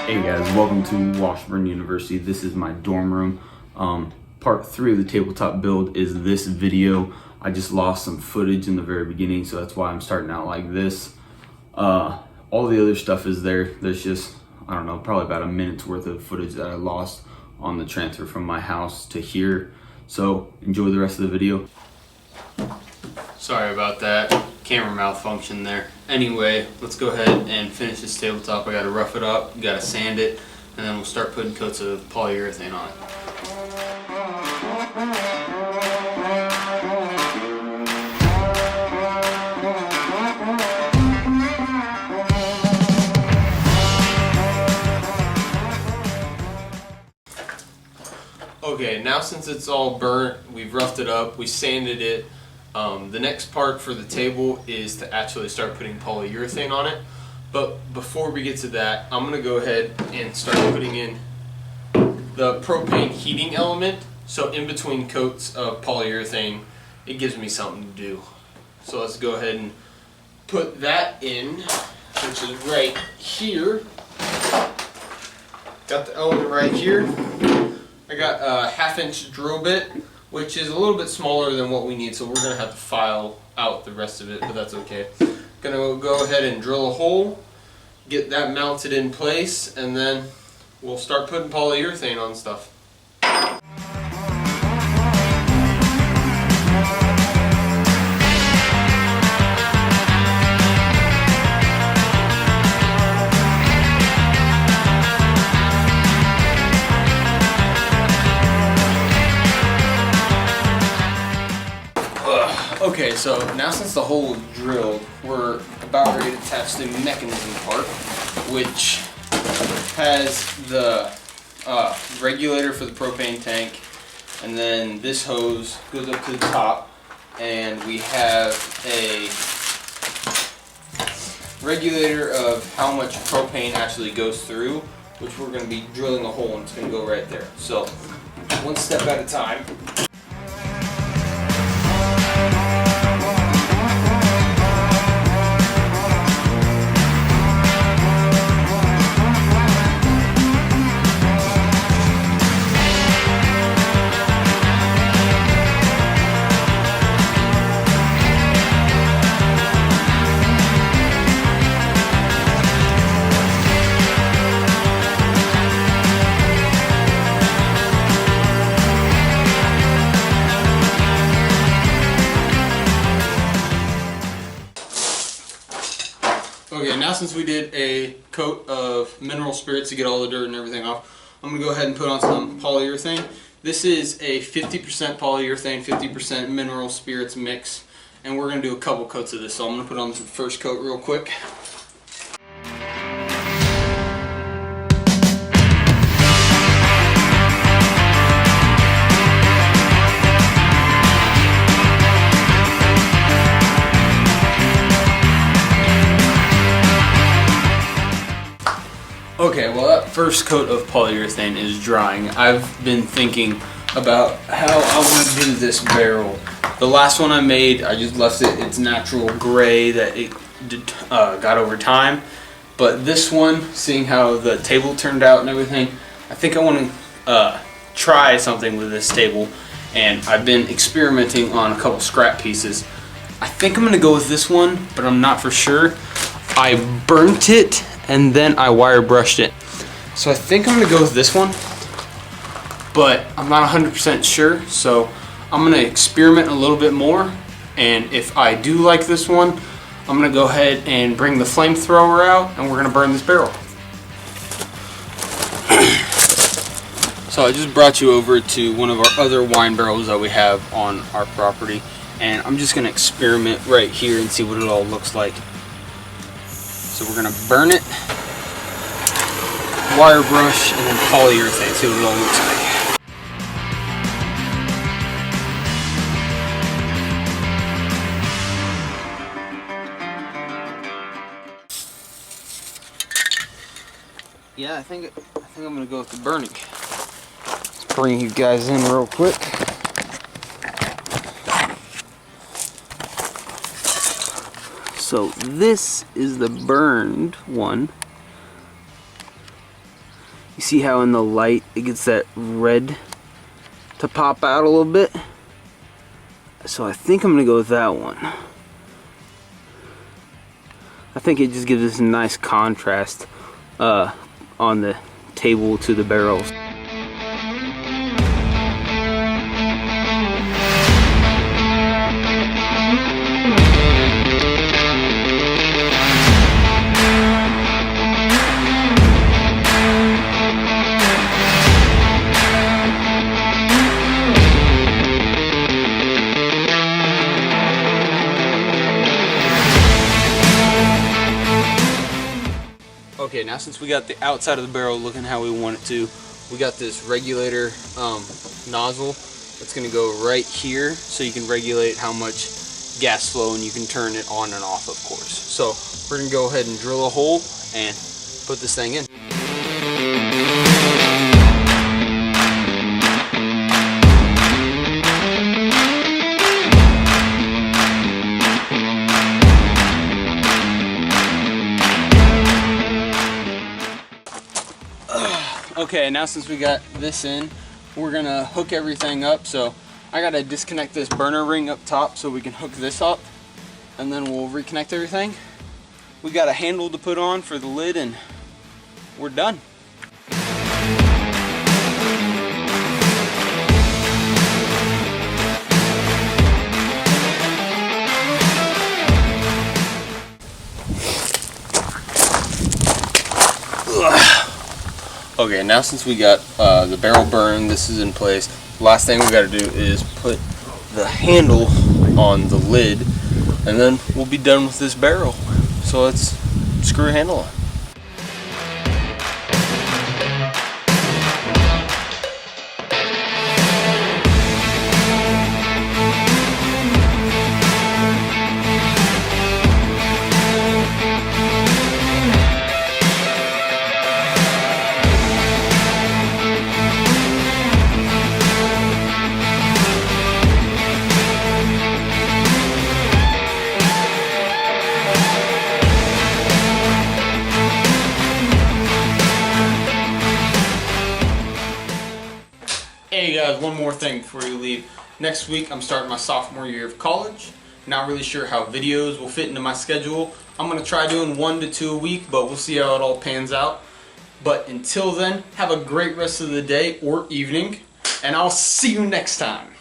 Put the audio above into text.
Hey guys, welcome to Washburn University. This is my dorm room. Part 3 of the tabletop build is this video. I just lost some footage in the very beginning, so that's why I'm starting out like this. All the other stuff is there. There's just, I don't know, probably about a minute's worth of footage that I lost on the transfer from my house to here. So enjoy the rest of the video. Sorry about that. Camera malfunction there. Anyway, let's go ahead and finish this tabletop. I gotta rough it up, gotta sand it, and then we'll start putting coats of polyurethane on it. Okay, now since it's all burnt, we've roughed it up, we sanded it. The next part for the table is to actually start putting polyurethane on it. But before we get to that, I'm going to go ahead and start putting in the propane heating element. So in between coats of polyurethane, it gives me something to do. So let's go ahead and put that in, which is right here. Got the element right here. I got a 1/2-inch drill bit, which is a little bit smaller than what we need, so we're going to have to file out the rest of it, but that's okay. Going to go ahead and drill a hole, get that mounted in place, and then we'll start putting polyurethane on stuff. Okay, so now since the hole is drilled, we're about ready to attach the mechanism part, which has the regulator for the propane tank, and then this hose goes up to the top, and we have a regulator of how much propane actually goes through, which we're going to be drilling a hole, and it's going to go right there. So, one step at a time. Okay, now since we did a coat of mineral spirits to get all the dirt and everything off, I'm going to go ahead and put on some polyurethane. This is a 50% polyurethane, 50% mineral spirits mix, and we're going to do a couple coats of this. So I'm going to put on the first coat real quick. Okay, well that first coat of polyurethane is drying. I've been thinking about how I want to do this barrel. The last one I made, I just left it its natural gray that it got over time. But this one, seeing how the table turned out and everything, I think I want to try something with this table. And I've been experimenting on a couple scrap pieces. I think I'm going to go with this one, but I'm not for sure. I burnt it and then I wire brushed it. So I think I'm gonna go with this one, but I'm not 100% sure, so I'm gonna experiment a little bit more, and if I do like this one, I'm gonna go ahead and bring the flamethrower out and we're gonna burn this barrel. So I just brought you over to one of our other wine barrels that we have on our property, and I'm just gonna experiment right here and see what it all looks like. So we're gonna burn it, wire brush, and then polyurethane, see what it all looks like. Yeah, I think I'm gonna go with the burning. Let's bring you guys in real quick. So this is the burned one. You see how in the light it gets that red to pop out a little bit? So I think I'm gonna go with that one. I think it just gives us a nice contrast on the table to the barrels. Okay, now since we got the outside of the barrel looking how we want it to, we got this regulator nozzle that's going to go right here, so you can regulate how much gas flow, and you can turn it on and off, of course. So we're going to go ahead and drill a hole and put this thing in. Okay, now since we got this in, we're gonna hook everything up. So I gotta disconnect this burner ring up top so we can hook this up, and then we'll reconnect everything. We got a handle to put on for the lid, and we're done. Okay, now since we got the barrel burned, this is in place. The last thing we got to do is put the handle on the lid, and then we'll be done with this barrel. So let's screw a handle on. Hey guys, one more thing before you leave. Next week I'm starting my sophomore year of college. Not really sure how videos will fit into my schedule. I'm going to try doing 1 to 2 a week, but we'll see how it all pans out. But until then, have a great rest of the day or evening, and I'll see you next time.